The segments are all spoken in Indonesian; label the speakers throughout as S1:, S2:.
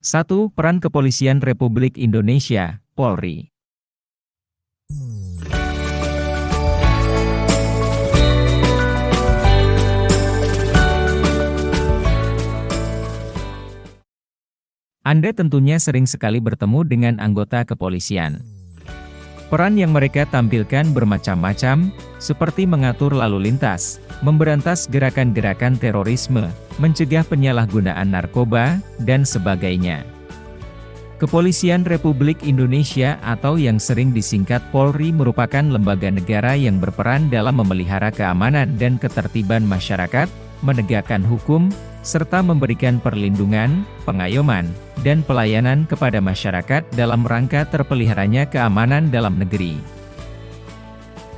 S1: 1. Peran Kepolisian Republik Indonesia, Polri. Anda tentunya sering sekali bertemu dengan anggota kepolisian. Peran yang mereka tampilkan bermacam-macam, seperti mengatur lalu lintas, memberantas gerakan-gerakan terorisme, mencegah penyalahgunaan narkoba, dan sebagainya. Kepolisian Republik Indonesia atau yang sering disingkat Polri merupakan lembaga negara yang berperan dalam memelihara keamanan dan ketertiban masyarakat, menegakkan hukum, serta memberikan perlindungan, pengayoman, dan pelayanan kepada masyarakat dalam rangka terpeliharanya keamanan dalam negeri.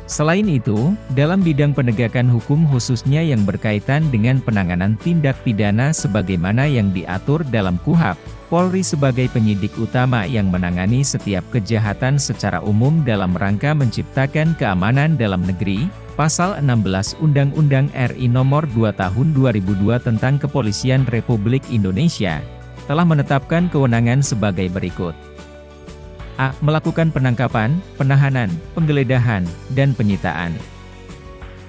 S1: Selain itu, dalam bidang penegakan hukum khususnya yang berkaitan dengan penanganan tindak pidana sebagaimana yang diatur dalam KUHP, Polri sebagai penyidik utama yang menangani setiap kejahatan secara umum dalam rangka menciptakan keamanan dalam negeri. Pasal 16 Undang-Undang RI Nomor 2 Tahun 2002 tentang Kepolisian Republik Indonesia, telah menetapkan kewenangan sebagai berikut. A. Melakukan penangkapan, penahanan, penggeledahan, dan penyitaan.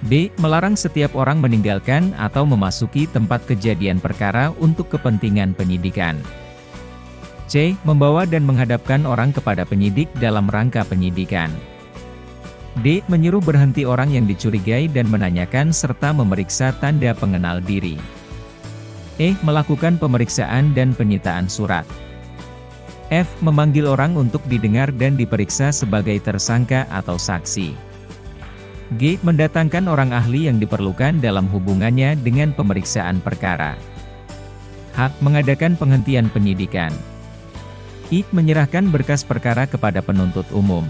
S1: B. Melarang setiap orang meninggalkan atau memasuki tempat kejadian perkara untuk kepentingan penyidikan. C. Membawa dan menghadapkan orang kepada penyidik dalam rangka penyidikan. D. Menyuruh berhenti orang yang dicurigai dan menanyakan serta memeriksa tanda pengenal diri. E. Melakukan pemeriksaan dan penyitaan surat. F. Memanggil orang untuk didengar dan diperiksa sebagai tersangka atau saksi. G. Mendatangkan orang ahli yang diperlukan dalam hubungannya dengan pemeriksaan perkara. H. Mengadakan penghentian penyidikan. I. Menyerahkan berkas perkara kepada penuntut umum.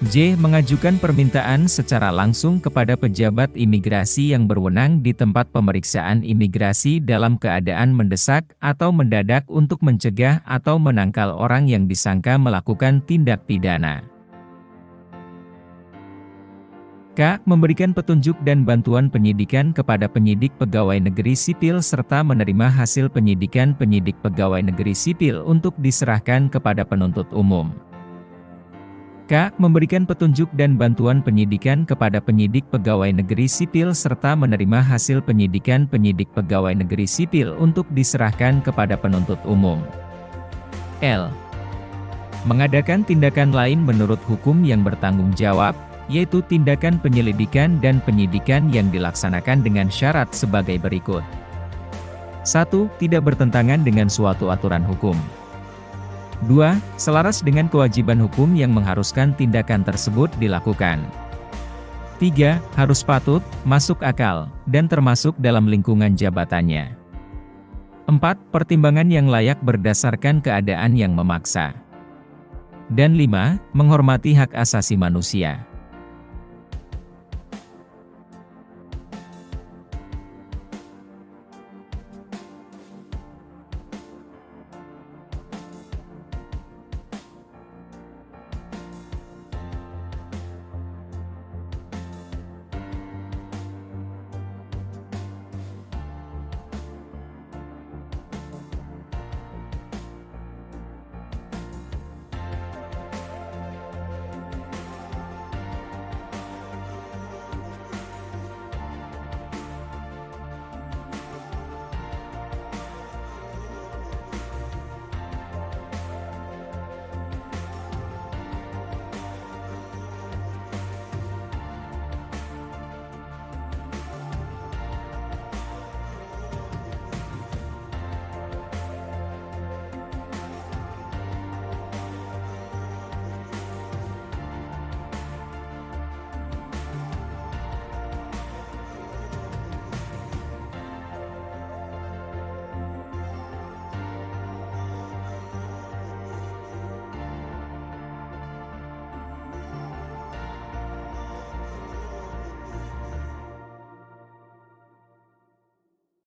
S1: J. Mengajukan permintaan secara langsung kepada pejabat imigrasi yang berwenang di tempat pemeriksaan imigrasi dalam keadaan mendesak atau mendadak untuk mencegah atau menangkal orang yang disangka melakukan tindak pidana. K. Memberikan petunjuk dan bantuan penyidikan kepada penyidik pegawai negeri sipil serta menerima hasil penyidikan penyidik pegawai negeri sipil untuk diserahkan kepada penuntut umum. K. Memberikan petunjuk dan bantuan penyidikan kepada penyidik pegawai negeri sipil serta menerima hasil penyidikan penyidik pegawai negeri sipil untuk diserahkan kepada penuntut umum. L. Mengadakan tindakan lain menurut hukum yang bertanggung jawab, yaitu tindakan penyelidikan dan penyidikan yang dilaksanakan dengan syarat sebagai berikut. 1. Tidak bertentangan dengan suatu aturan hukum. 2. Selaras dengan kewajiban hukum yang mengharuskan tindakan tersebut dilakukan. 3. Harus patut, masuk akal, dan termasuk dalam lingkungan jabatannya. 4. Pertimbangan yang layak berdasarkan keadaan yang memaksa. Dan 5. Menghormati hak asasi manusia.